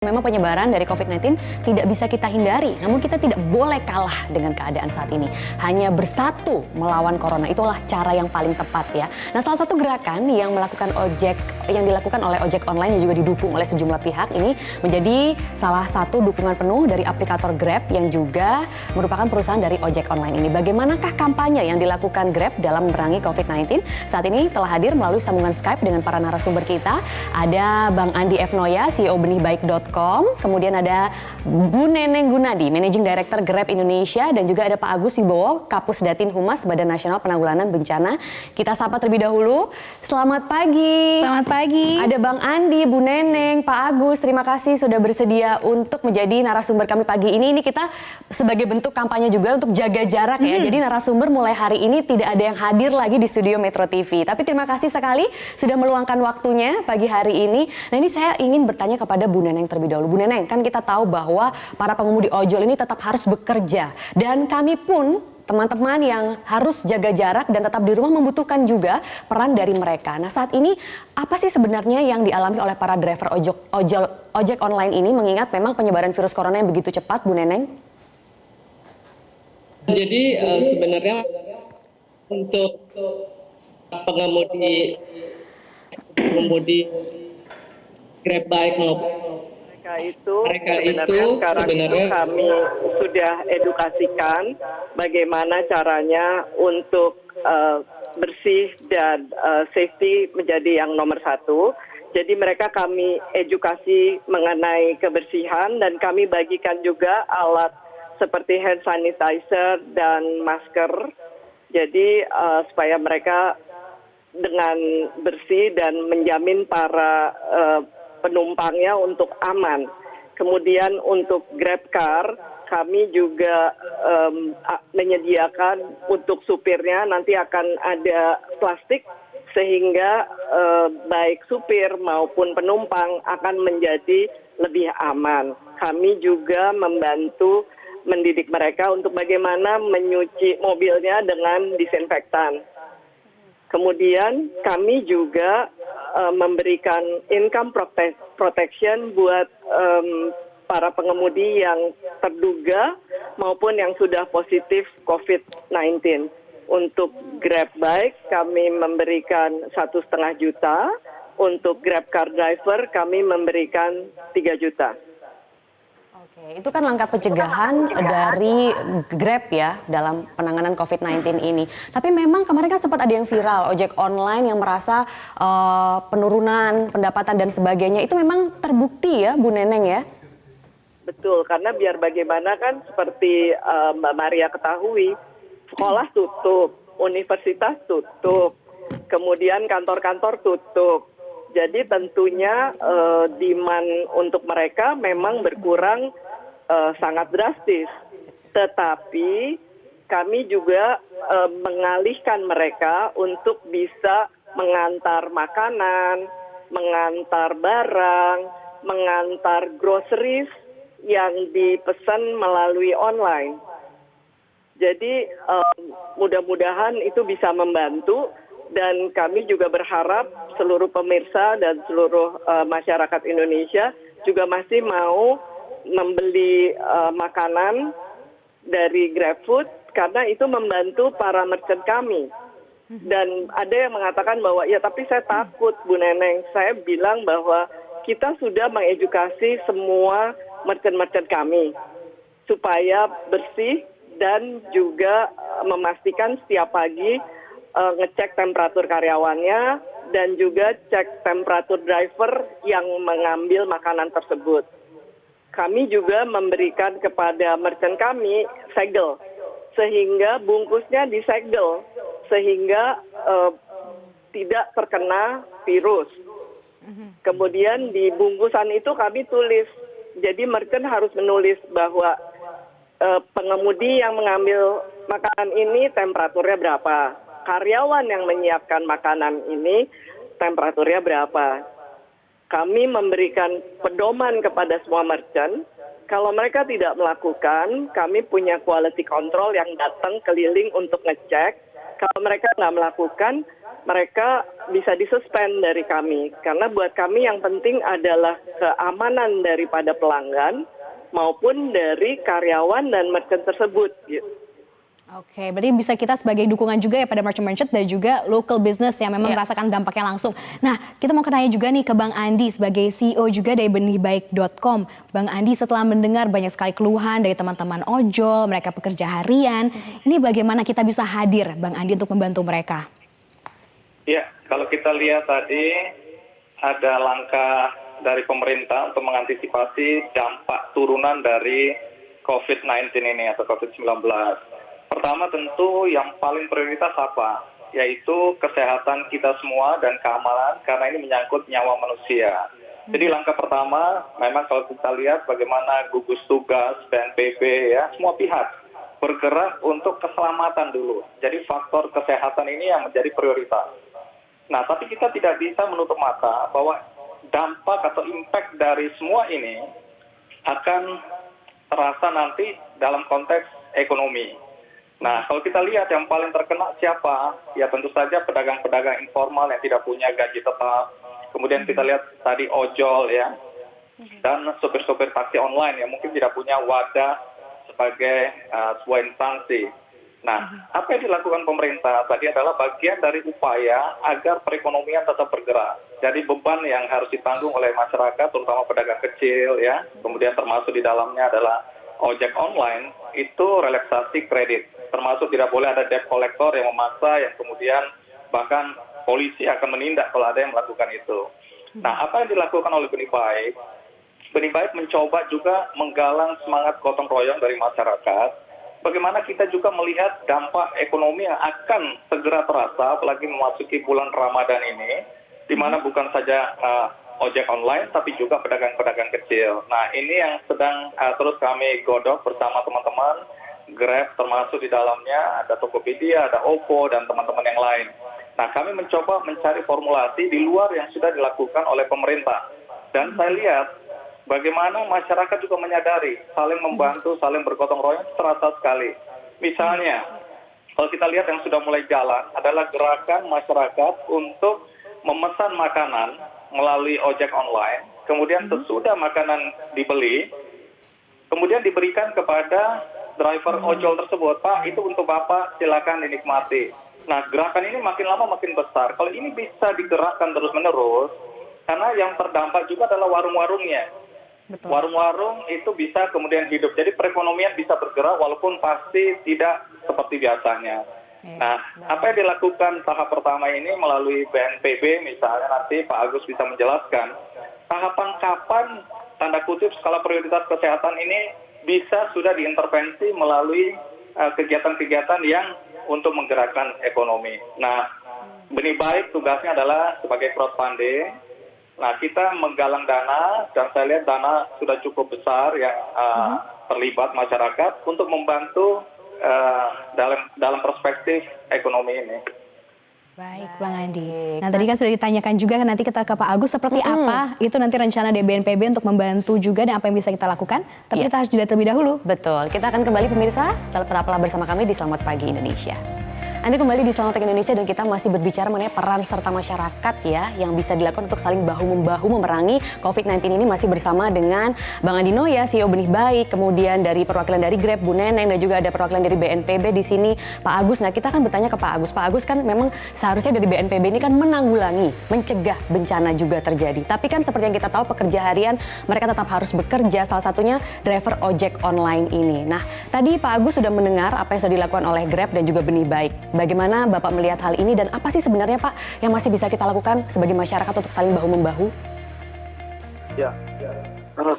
Memang penyebaran dari COVID-19 tidak bisa kita hindari, namun kita tidak boleh kalah dengan keadaan saat ini. Hanya bersatu melawan corona, itulah cara yang paling tepat ya. Nah, salah satu gerakan yang dilakukan oleh ojek online yang juga didukung oleh sejumlah pihak ini menjadi salah satu dukungan penuh dari aplikator Grab yang juga merupakan perusahaan dari ojek online ini. Bagaimanakah kampanye yang dilakukan Grab dalam memerangi COVID-19? Saat ini telah hadir melalui sambungan Skype dengan para narasumber kita. Ada Bang Andi F. Noya, CEO benihbaik.com. Kemudian ada Bu Neneng Gunadi, Managing Director Grab Indonesia, dan juga ada Pak Agus Wibowo, Kapus Datin Humas Badan Nasional Penanggulangan Bencana. Kita sapa terlebih dahulu. Selamat pagi. Selamat pagi. Ada Bang Andi, Bu Neneng, Pak Agus. Terima kasih sudah bersedia untuk menjadi narasumber kami pagi ini. Ini kita sebagai bentuk kampanye juga untuk jaga jarak ya. Jadi narasumber mulai hari ini tidak ada yang hadir lagi di studio Metro TV. Tapi terima kasih sekali sudah meluangkan waktunya pagi hari ini. Nah, ini saya ingin bertanya kepada Bu Neneng terlebih dahulu. Bu Neneng, kan kita tahu bahwa para pengemudi ojol ini tetap harus bekerja. Dan kami pun teman-teman yang harus jaga jarak dan tetap di rumah membutuhkan juga peran dari mereka. Nah, saat ini apa sih sebenarnya yang dialami oleh para driver ojek online ini mengingat memang penyebaran virus corona yang begitu cepat, Bu Neneng? Jadi sebenarnya untuk pengemudi Grab bike maupun mereka itu sebenarnya kami sudah edukasikan bagaimana caranya untuk bersih dan safety menjadi yang nomor satu. Jadi mereka kami edukasi mengenai kebersihan dan kami bagikan juga alat seperti hand sanitizer dan masker. Jadi supaya mereka dengan bersih dan menjamin para penumpangnya untuk aman. Kemudian untuk Grab Car, kami juga menyediakan untuk supirnya nanti akan ada plastik sehingga baik supir maupun penumpang akan menjadi lebih aman. Kami juga membantu mendidik mereka untuk bagaimana menyuci mobilnya dengan disinfektan. Kemudian kami juga memberikan income protection buat para pengemudi yang terduga maupun yang sudah positif COVID-19. Untuk Grab Bike kami memberikan 1,5 juta, untuk Grab Car Driver kami memberikan 3 juta. Oke, itu kan langkah pencegahan dari Grab ya dalam penanganan COVID-19 ini. Tapi memang kemarin kan sempat ada yang viral, ojek online yang merasa penurunan pendapatan dan sebagainya. Itu memang terbukti ya, Bu Neneng ya? Betul, karena biar bagaimana kan seperti Mbak Maria ketahui, sekolah tutup, universitas tutup, kemudian kantor-kantor tutup. Jadi tentunya demand untuk mereka memang berkurang sangat drastis. Tetapi kami juga mengalihkan mereka untuk bisa mengantar makanan, mengantar barang, mengantar groceries yang dipesan melalui online. Jadi mudah-mudahan itu bisa membantu. Dan kami juga berharap seluruh pemirsa dan seluruh masyarakat Indonesia juga masih mau membeli makanan dari GrabFood karena itu membantu para merchant kami. Dan ada yang mengatakan bahwa ya tapi saya takut Bu Neneng. Saya bilang bahwa kita sudah mengedukasi semua merchant-merchant kami supaya bersih dan juga memastikan setiap pagi ngecek temperatur karyawannya dan juga cek temperatur driver yang mengambil makanan tersebut. Kami juga memberikan kepada merchant kami segel, sehingga bungkusnya disegel, sehingga tidak terkena virus. Kemudian di bungkusan itu kami tulis, jadi merchant harus menulis bahwa pengemudi yang mengambil makanan ini temperaturnya berapa. Karyawan yang menyiapkan makanan ini temperaturnya berapa. Kami memberikan pedoman kepada semua merchant. Kalau mereka tidak melakukan, kami punya quality control yang datang keliling untuk ngecek. Kalau mereka nggak melakukan, mereka bisa disuspend dari kami. Karena buat kami yang penting adalah keamanan daripada pelanggan maupun dari karyawan dan merchant tersebut. Gitu. Oke, berarti bisa kita sebagai dukungan juga ya pada merchant dan juga local business yang memang merasakan dampaknya langsung. Nah, kita mau kenanya juga nih ke Bang Andi sebagai CEO juga dari benihbaik.com. Bang Andi, setelah mendengar banyak sekali keluhan dari teman-teman ojol, mereka pekerja harian, ini bagaimana kita bisa hadir Bang Andi untuk membantu mereka? Ya, kalau kita lihat tadi ada langkah dari pemerintah untuk mengantisipasi dampak turunan dari COVID-19 ini atau COVID-19. Pertama tentu yang paling prioritas apa? Yaitu kesehatan kita semua dan keamanan karena ini menyangkut nyawa manusia. Jadi langkah pertama memang kalau kita lihat bagaimana gugus tugas, BNPB ya, semua pihak bergerak untuk keselamatan dulu. Jadi faktor kesehatan ini yang menjadi prioritas. Nah, tapi kita tidak bisa menutup mata bahwa dampak atau impact dari semua ini akan terasa nanti dalam konteks ekonomi. Nah, kalau kita lihat yang paling terkena siapa? Ya tentu saja pedagang-pedagang informal yang tidak punya gaji tetap. Kemudian kita lihat tadi ojol ya, dan sopir-sopir taksi online yang mungkin tidak punya wadah sebagai sebuah instansi. Nah, apa yang dilakukan pemerintah tadi adalah bagian dari upaya agar perekonomian tetap bergerak. Jadi beban yang harus ditanggung oleh masyarakat, terutama pedagang kecil ya, kemudian termasuk di dalamnya adalah ojek online, itu relaksasi kredit. Termasuk tidak boleh ada debt collector yang memaksa, yang kemudian bahkan polisi akan menindak kalau ada yang melakukan itu. Nah, apa yang dilakukan oleh Benih Baik? Benih Baik mencoba juga menggalang semangat gotong royong dari masyarakat. Bagaimana kita juga melihat dampak ekonomi yang akan segera terasa, apalagi memasuki bulan Ramadan ini, di mana bukan saja ojek online, tapi juga pedagang-pedagang kecil. Nah, ini yang sedang terus kami godok bersama teman-teman, Grab termasuk di dalamnya, ada Tokopedia, ada Oppo, dan teman-teman yang lain. Nah, kami mencoba mencari formulasi di luar yang sudah dilakukan oleh pemerintah. Dan saya lihat bagaimana masyarakat juga menyadari, saling membantu, saling bergotong royong terasa sekali. Misalnya, kalau kita lihat yang sudah mulai jalan adalah gerakan masyarakat untuk memesan makanan melalui ojek online, kemudian sesudah makanan dibeli, kemudian diberikan kepada driver ojol tersebut, Pak, itu untuk Bapak, silakan dinikmati. Nah, gerakan ini makin lama makin besar. Kalau ini bisa digerakkan terus-menerus, karena yang terdampak juga adalah warung-warungnya. Warung-warung itu bisa kemudian hidup. Jadi perekonomian bisa bergerak walaupun pasti tidak seperti biasanya. Nah, apa yang dilakukan tahap pertama ini melalui BNPB misalnya, nanti Pak Agus bisa menjelaskan tahapan kapan tanda kutip skala prioritas kesehatan ini bisa sudah diintervensi melalui kegiatan-kegiatan yang untuk menggerakkan ekonomi. Nah, Benih Baik tugasnya adalah sebagai crowdfunding. Nah, kita menggalang dana dan saya lihat dana sudah cukup besar yang terlibat masyarakat untuk membantu dalam perspektif ekonomi ini. Baik, Bang Andi. Nah, tadi kan sudah ditanyakan juga, nanti kita ke Pak Agus seperti apa itu nanti rencana dari BNPB untuk membantu juga dan apa yang bisa kita lakukan. Tapi kita harus jeda terlebih dahulu. Betul, kita akan kembali pemirsa, tetaplah bersama kami di Selamat Pagi Indonesia. Anda kembali di Selamat Pagi Indonesia dan kita masih berbicara mengenai peran serta masyarakat ya yang bisa dilakukan untuk saling bahu-membahu memerangi COVID-19 ini, masih bersama dengan Bang Andi Noya, CEO Benih Baik, kemudian dari perwakilan dari Grab, Bu Neneng, dan juga ada perwakilan dari BNPB di sini, Pak Agus. Nah, kita akan bertanya ke Pak Agus. Pak Agus kan memang seharusnya dari BNPB ini kan menanggulangi, mencegah bencana juga terjadi. Tapi kan seperti yang kita tahu pekerja harian mereka tetap harus bekerja, salah satunya driver ojek online ini. Nah, tadi Pak Agus sudah mendengar apa yang sudah dilakukan oleh Grab dan juga Benih Baik. Bagaimana Bapak melihat hal ini dan apa sih sebenarnya Pak yang masih bisa kita lakukan sebagai masyarakat untuk saling bahu-membahu? Ya,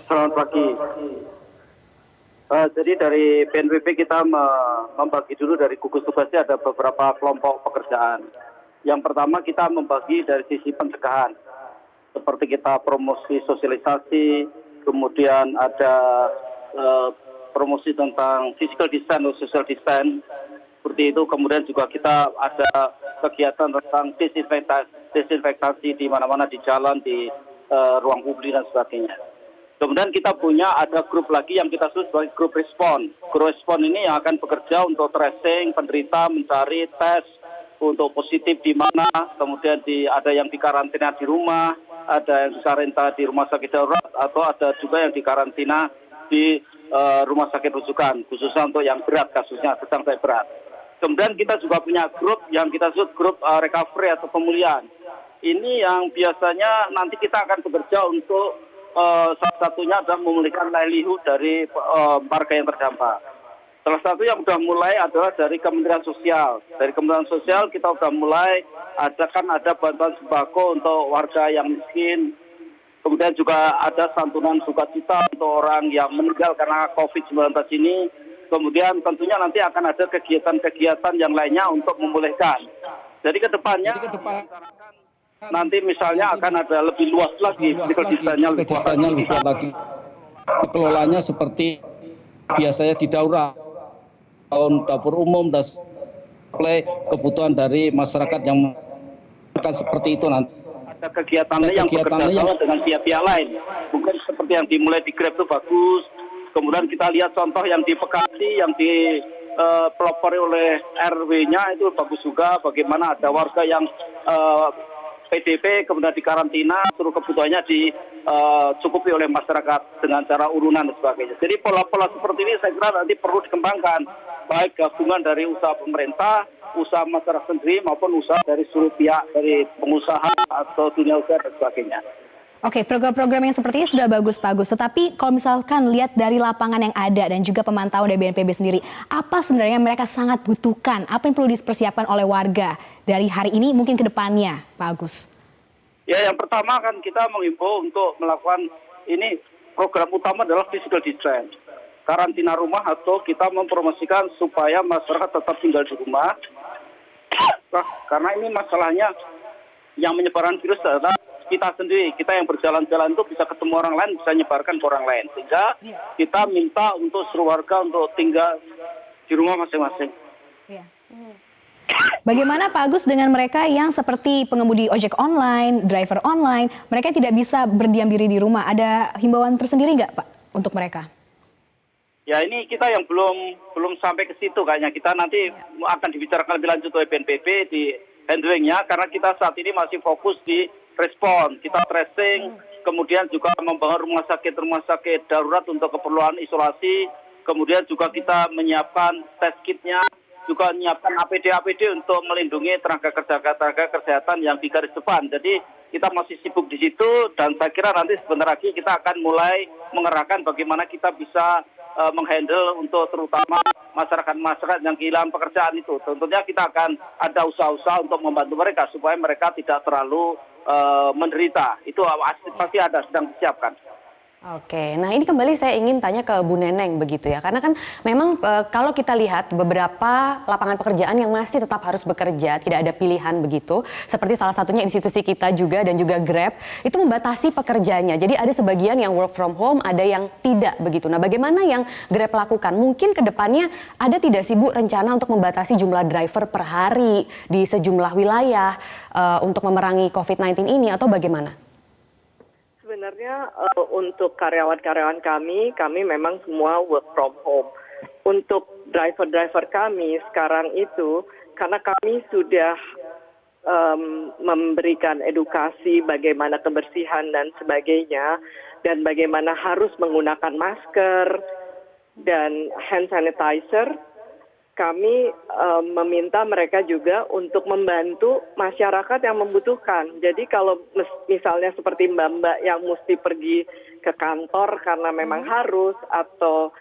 selamat pagi. Jadi dari BNPB kita membagi dulu dari gugus tugasnya ada beberapa kelompok pekerjaan. Yang pertama kita membagi dari sisi pencegahan. Seperti kita promosi sosialisasi, kemudian ada promosi tentang physical distance atau social distance. Seperti itu, kemudian juga kita ada kegiatan tentang desinfektasi di mana-mana, di jalan, di ruang publik dan sebagainya. Kemudian kita punya ada grup lagi yang kita sebut sebagai grup respon. Grup respon ini yang akan bekerja untuk tracing penderita, mencari tes, untuk positif di mana, kemudian ada yang dikarantina di rumah, ada yang dikarantina di rumah sakit darurat, atau ada juga yang dikarantina di rumah sakit rujukan, khususnya untuk yang berat kasusnya, sedang sampai berat. Kemudian kita juga punya grup yang kita sebut grup recovery atau pemulihan. Ini yang biasanya nanti kita akan bekerja untuk salah satunya adalah memulihkan livelihood dari warga yang terdampak. Salah satu yang sudah mulai adalah dari Kementerian Sosial. Dari Kementerian Sosial kita sudah mulai ada bantuan sembako untuk warga yang miskin. Kemudian juga ada santunan sukacita untuk orang yang meninggal karena COVID-19 ini. Kemudian tentunya nanti akan ada kegiatan-kegiatan yang lainnya untuk memulihkan. Jadi ke depannya nanti misalnya akan ada lebih luas lagi, desainnya lebih kuat lagi. Kelolanya seperti biasanya di daurah, dapur umum dan suplai kebutuhan dari masyarakat yang akan seperti itu nanti. Ada kegiatannya yang bekerjasama dengan pihak-pihak lain. Mungkin seperti yang dimulai di Grab itu bagus. Kemudian kita lihat contoh yang di Bekasi, yang dipelopori oleh RW-nya itu bagus juga. Bagaimana ada warga yang PDP kemudian dikarantina, seluruh kebutuhannya dicukupi oleh masyarakat dengan cara urunan dan sebagainya. Jadi pola-pola seperti ini saya kira nanti perlu dikembangkan, baik gabungan dari usaha pemerintah, usaha masyarakat sendiri maupun usaha dari seluruh pihak, dari pengusaha atau dunia usaha dan sebagainya. Oke, program-program yang seperti ini sudah bagus, Pak Agus. Tetapi kalau misalkan lihat dari lapangan yang ada dan juga pemantauan dari BNPB sendiri, apa sebenarnya mereka sangat butuhkan? Apa yang perlu dipersiapkan oleh warga dari hari ini mungkin ke depannya, Pak Agus? Ya, yang pertama kan kita menghimbau untuk melakukan ini, program utama adalah physical distance. Karantina rumah atau kita mempromosikan supaya masyarakat tetap tinggal di rumah. Karena ini masalahnya yang menyebarkan virus adalah kita sendiri, kita yang berjalan-jalan itu bisa ketemu orang lain, bisa menyebarkan ke orang lain. Sehingga kita minta untuk seluruh warga untuk tinggal di rumah masing-masing. Ya. Bagaimana Pak Agus dengan mereka yang seperti pengemudi ojek online, driver online, mereka tidak bisa berdiam diri di rumah? Ada himbauan tersendiri nggak Pak untuk mereka? Ya ini kita yang belum sampai ke situ kayaknya. Kita nanti akan dibicarakan lebih lanjut oleh BNPB di handlingnya, karena kita saat ini masih fokus di respon, kita tracing, kemudian juga membangun rumah sakit darurat untuk keperluan isolasi, kemudian juga kita menyiapkan test kitnya, juga menyiapkan APD untuk melindungi tenaga kesehatan yang di garis depan. Jadi kita masih sibuk di situ, dan saya kira nanti sebentar lagi kita akan mulai mengerahkan bagaimana kita bisa menghandle untuk terutama masyarakat yang kehilangan pekerjaan itu. Tentunya kita akan ada usaha-usaha untuk membantu mereka supaya mereka tidak terlalu menderita. Itu pasti ada, sedang disiapkan. Oke, nah ini kembali saya ingin tanya ke Bu Neneng begitu ya, karena kan memang kalau kita lihat beberapa lapangan pekerjaan yang masih tetap harus bekerja, tidak ada pilihan begitu, seperti salah satunya institusi kita juga dan juga Grab, itu membatasi pekerjanya. Jadi ada sebagian yang work from home, ada yang tidak begitu. Nah bagaimana yang Grab lakukan? Mungkin ke depannya ada tidak sih Bu rencana untuk membatasi jumlah driver per hari di sejumlah wilayah untuk memerangi COVID-19 ini atau bagaimana? Sebenarnya untuk karyawan-karyawan kami memang semua work from home. Untuk driver-driver kami sekarang itu, karena kami sudah memberikan edukasi bagaimana kebersihan dan sebagainya, dan bagaimana harus menggunakan masker dan hand sanitizer, kami meminta mereka juga untuk membantu masyarakat yang membutuhkan. Jadi kalau misalnya seperti mbak-mbak yang mesti pergi ke kantor karena memang harus, atau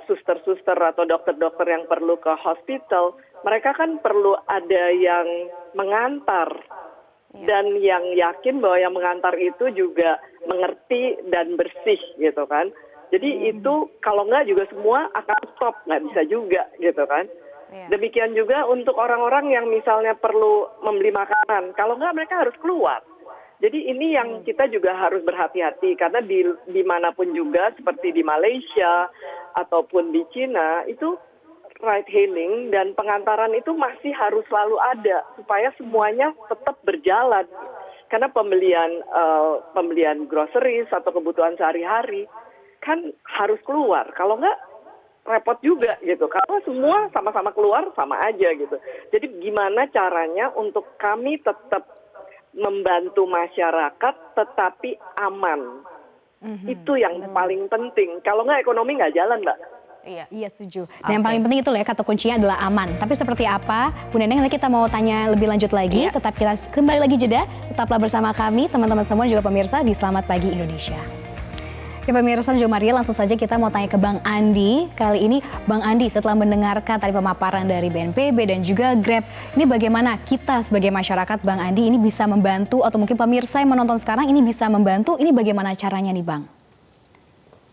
suster-suster atau dokter-dokter yang perlu ke hospital, mereka kan perlu ada yang mengantar. Dan yang yakin bahwa yang mengantar itu juga mengerti dan bersih gitu kan. Jadi itu kalau enggak juga semua akan stop, nggak bisa juga gitu kan. Demikian juga untuk orang-orang yang misalnya perlu membeli makanan, kalau enggak mereka harus keluar. Jadi ini yang kita juga harus berhati-hati, karena di manapun juga seperti di Malaysia ataupun di Cina itu ride hailing dan pengantaran itu masih harus selalu ada supaya semuanya tetap berjalan. Karena pembelian groceries atau kebutuhan sehari-hari kan harus keluar. Kalau enggak, repot juga gitu. Karena semua sama-sama keluar sama aja gitu. Jadi gimana caranya untuk kami tetap membantu masyarakat tetapi aman. Itu yang paling penting. Kalau nggak ekonomi nggak jalan, Mbak. Iya setuju. Dan yang paling penting itu lah ya, kata kuncinya adalah aman. Tapi seperti apa, Bu Neneng, nanti kita mau tanya lebih lanjut lagi. Tetap kita kembali lagi jeda. Tetaplah bersama kami, teman-teman semua juga pemirsa di Selamat Pagi Indonesia. Ya pemirsa juga Maria, langsung saja kita mau tanya ke Bang Andi. Kali ini Bang Andi, setelah mendengarkan tadi pemaparan dari BNPB dan juga Grab, ini bagaimana kita sebagai masyarakat, Bang Andi, ini bisa membantu, atau mungkin pemirsa yang menonton sekarang ini bisa membantu, ini bagaimana caranya nih Bang?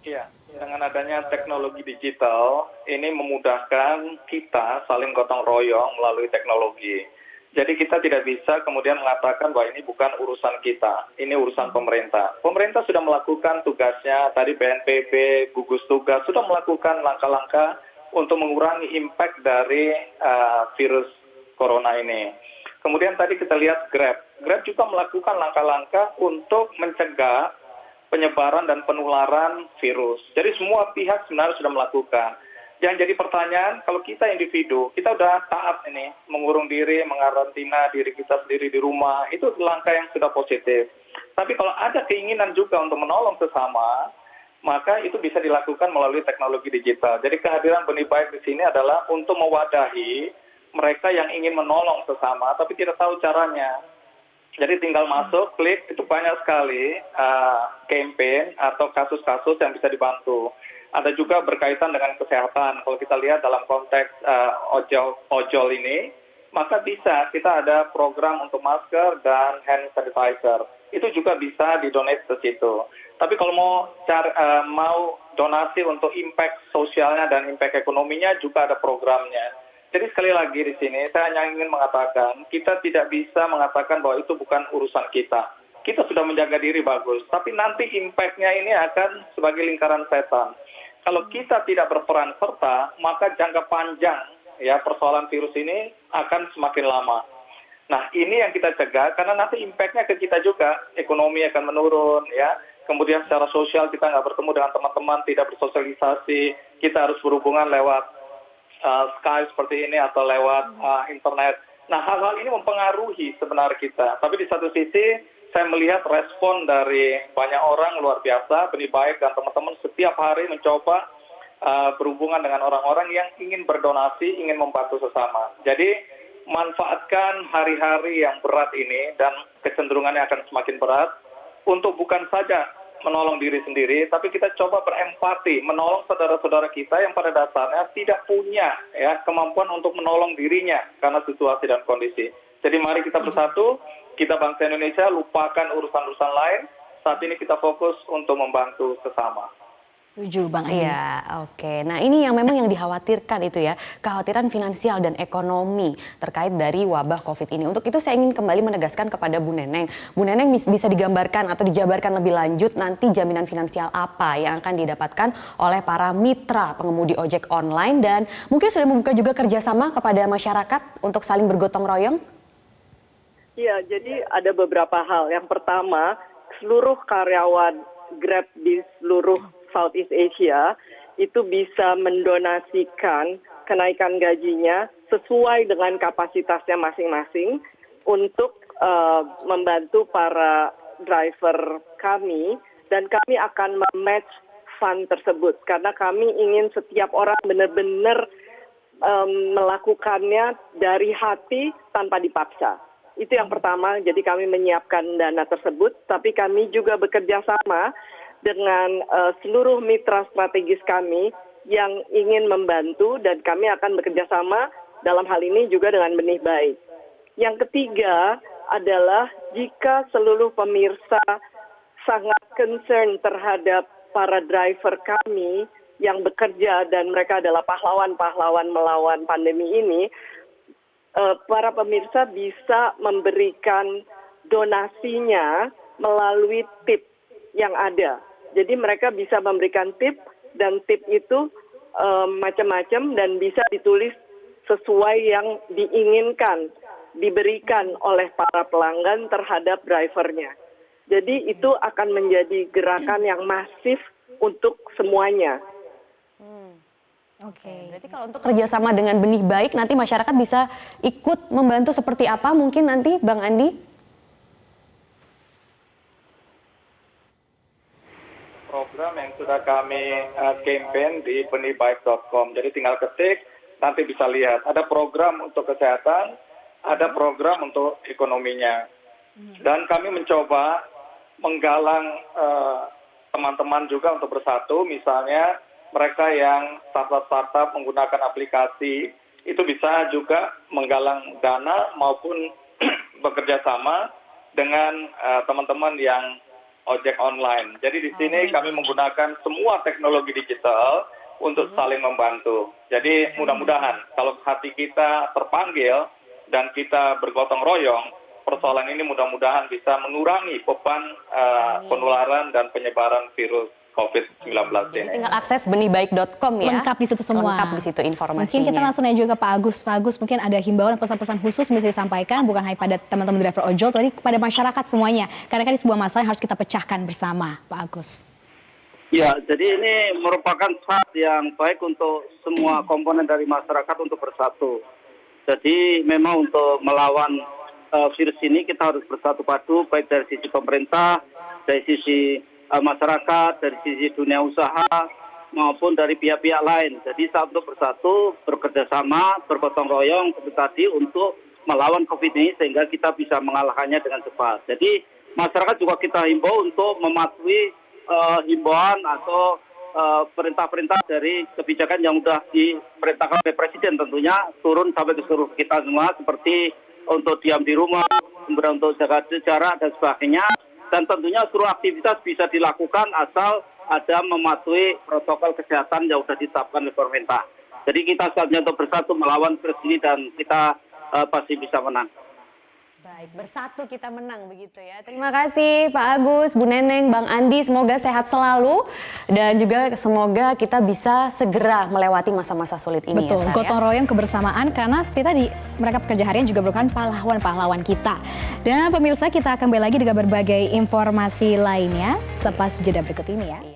Iya, dengan adanya teknologi digital, ini memudahkan kita saling gotong royong melalui teknologi. Jadi kita tidak bisa kemudian mengatakan bahwa ini bukan urusan kita, ini urusan pemerintah. Pemerintah sudah melakukan tugasnya, tadi BNPB, gugus tugas, sudah melakukan langkah-langkah untuk mengurangi impact dari virus corona ini. Kemudian tadi kita lihat Grab. Grab juga melakukan langkah-langkah untuk mencegah penyebaran dan penularan virus. Jadi semua pihak sebenarnya sudah melakukan. Yang jadi pertanyaan, kalau kita individu, kita udah taat ini, mengurung diri, mengarantina diri kita sendiri di rumah, itu langkah yang sudah positif. Tapi kalau ada keinginan juga untuk menolong sesama, maka itu bisa dilakukan melalui teknologi digital. Jadi kehadiran Benih Baik di sini adalah untuk mewadahi mereka yang ingin menolong sesama, tapi tidak tahu caranya. Jadi tinggal masuk, klik, itu banyak sekali campaign atau kasus-kasus yang bisa dibantu. Ada juga berkaitan dengan kesehatan. Kalau kita lihat dalam konteks ojol ini, maka bisa kita ada program untuk masker dan hand sanitizer. Itu juga bisa didonate ke situ. Tapi kalau mau donasi untuk impact sosialnya dan impact ekonominya, juga ada programnya. Jadi sekali lagi di sini saya hanya ingin mengatakan, kita tidak bisa mengatakan bahwa itu bukan urusan kita. Kita sudah menjaga diri bagus, tapi nanti impact-nya ini akan sebagai lingkaran setan. Kalau kita tidak berperan serta, maka jangka panjang ya persoalan virus ini akan semakin lama. Nah, ini yang kita cegah karena nanti impact-nya ke kita juga, ekonomi akan menurun ya. Kemudian secara sosial kita nggak bertemu dengan teman-teman, tidak bersosialisasi, kita harus berhubungan lewat Skype seperti ini atau lewat internet. Nah, hal-hal ini mempengaruhi sebenarnya kita. Tapi di satu sisi saya melihat respon dari banyak orang luar biasa. Benih Baik dan teman-teman setiap hari mencoba berhubungan dengan orang-orang yang ingin berdonasi, ingin membantu sesama. Jadi manfaatkan hari-hari yang berat ini dan kecenderungannya akan semakin berat untuk bukan saja menolong diri sendiri, tapi kita coba berempati, menolong saudara-saudara kita yang pada dasarnya tidak punya ya kemampuan untuk menolong dirinya karena situasi dan kondisi. Jadi mari kita bersatu, kita bangsa Indonesia lupakan urusan-urusan lain, saat ini kita fokus untuk membantu sesama. Setuju Bang Andi. Iya, oke. Nah ini yang memang yang dikhawatirkan itu ya, kekhawatiran finansial dan ekonomi terkait dari wabah COVID ini. Untuk itu saya ingin kembali menegaskan kepada Bu Neneng. Bu Neneng bisa digambarkan atau dijabarkan lebih lanjut nanti jaminan finansial apa yang akan didapatkan oleh para mitra pengemudi ojek online dan mungkin sudah membuka juga kerjasama kepada masyarakat untuk saling bergotong royong? Iya, jadi ada beberapa hal. Yang pertama, seluruh karyawan Grab di seluruh Southeast Asia itu bisa mendonasikan kenaikan gajinya sesuai dengan kapasitasnya masing-masing untuk membantu para driver kami dan kami akan mematch fund tersebut karena kami ingin setiap orang benar-benar melakukannya dari hati tanpa dipaksa. Itu yang pertama, jadi kami menyiapkan dana tersebut, tapi kami juga bekerja sama dengan seluruh mitra strategis kami yang ingin membantu dan kami akan bekerja sama dalam hal ini juga dengan Benih Baik. Yang ketiga adalah jika seluruh pemirsa sangat concern terhadap para driver kami yang bekerja dan mereka adalah pahlawan-pahlawan melawan pandemi ini, para pemirsa bisa memberikan donasinya melalui tip yang ada. Jadi mereka bisa memberikan tip dan tip itu macam-macam dan bisa ditulis sesuai yang diinginkan diberikan oleh para pelanggan terhadap drivernya. Jadi itu akan menjadi gerakan yang masif untuk semuanya. Oke. Berarti kalau untuk kerjasama dengan Benih Baik nanti masyarakat bisa ikut membantu seperti apa mungkin nanti Bang Andi? Program yang sudah kami campaign di benihbaik.com. Jadi tinggal ketik, nanti bisa lihat. Ada program untuk kesehatan, ada program untuk ekonominya. Dan kami mencoba menggalang teman-teman juga untuk bersatu. Misalnya mereka yang startup-startup menggunakan aplikasi, itu bisa juga menggalang dana maupun bekerja sama dengan teman-teman yang ojek online. Jadi di sini kami menggunakan semua teknologi digital untuk saling membantu. Jadi mudah-mudahan kalau hati kita terpanggil dan kita bergotong royong, persoalan ini mudah-mudahan bisa mengurangi beban penularan dan penyebaran virus COVID-19 Jadi ini. tinggal akses benihbaik.com ya. Lengkap di situ semua. Lengkap di situ informasinya. Mungkin kita langsung aja juga ke Pak Agus. Pak Agus, mungkin ada himbauan pesan-pesan khusus yang bisa disampaikan bukan hanya pada teman-teman driver ojol, tapi kepada masyarakat semuanya. Karena kan ini sebuah masalah yang harus kita pecahkan bersama, Pak Agus. Ya, jadi ini merupakan saat yang baik untuk semua komponen dari masyarakat untuk bersatu. Jadi memang untuk melawan virus ini kita harus bersatu padu, baik dari sisi pemerintah, dari sisi masyarakat, dari sisi dunia usaha, maupun dari pihak-pihak lain. Jadi saat untuk bersatu, bekerja sama, bergotong royong seperti tadi untuk melawan COVID ini sehingga kita bisa mengalahkannya dengan cepat. Jadi masyarakat juga kita himbau untuk mematuhi himbauan atau perintah-perintah dari kebijakan yang sudah diperintahkan oleh Presiden, tentunya turun sampai ke seluruh kita semua, seperti untuk diam di rumah, kemudian untuk jaga jarak dan sebagainya. Dan tentunya seluruh aktivitas bisa dilakukan asal ada mematuhi protokol kesehatan yang sudah ditetapkan oleh pemerintah. Jadi kita saatnya untuk bersatu melawan virus ini dan kita pasti bisa menang. Baik, bersatu kita menang begitu ya. Terima kasih Pak Agus, Bu Neneng, Bang Andi. Semoga sehat selalu dan juga semoga kita bisa segera melewati masa-masa sulit ini. Betul, ya, gotong royong kebersamaan karena seperti tadi mereka pekerja harian juga merupakan pahlawan-pahlawan kita. Dan pemirsa kita akan kembali lagi dengan berbagai informasi lainnya selepas jeda berikut ini ya.